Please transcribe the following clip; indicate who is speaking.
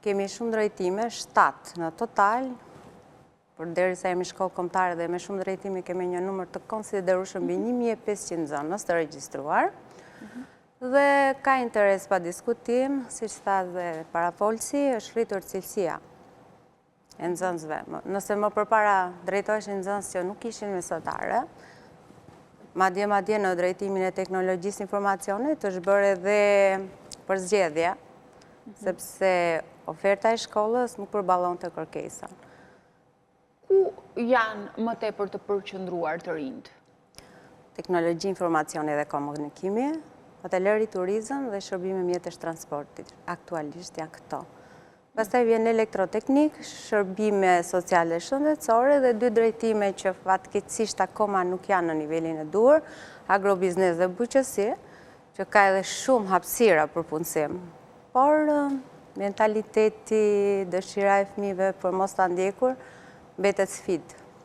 Speaker 1: kemi shumë drejtime, 7 në total, për derisa jemi shkollë kombëtare dhe me shumë drejtime kemi një numër të konsiderueshëm mbi 1500 zonës të regjistruar. Dhe ka interes pa diskutim, siç tha dhe parafolsi, është rritur cilësia e nxënësve. Nëse më përpara drejtoheshin nxënës që nuk ishin mesatare, madje në drejtimin e teknologjisë informacionit është bërë edhe për zgjedhje, sepse oferta e shkollës nuk përballon të kërkesën.
Speaker 2: Ku janë më tepër të përqendruar të rinjt?
Speaker 1: Teknologji, informacioni dhe komunikimi, hoteleri, turizëm dhe shërbime mjetësh transportit. Aktualisht janë këto. Pastaj vjen elektroteknik, shërbime sociale shëndetësore dhe 2 drejtime që fatkeqësisht akoma nuk janë në nivelin e duhur, agrobiznes dhe bujqësi, që ka edhe shumë hapësira për punësim. Por mentaliteti, dëshira e fëmijëve për mos ta ndjekur, mbetet sfidë.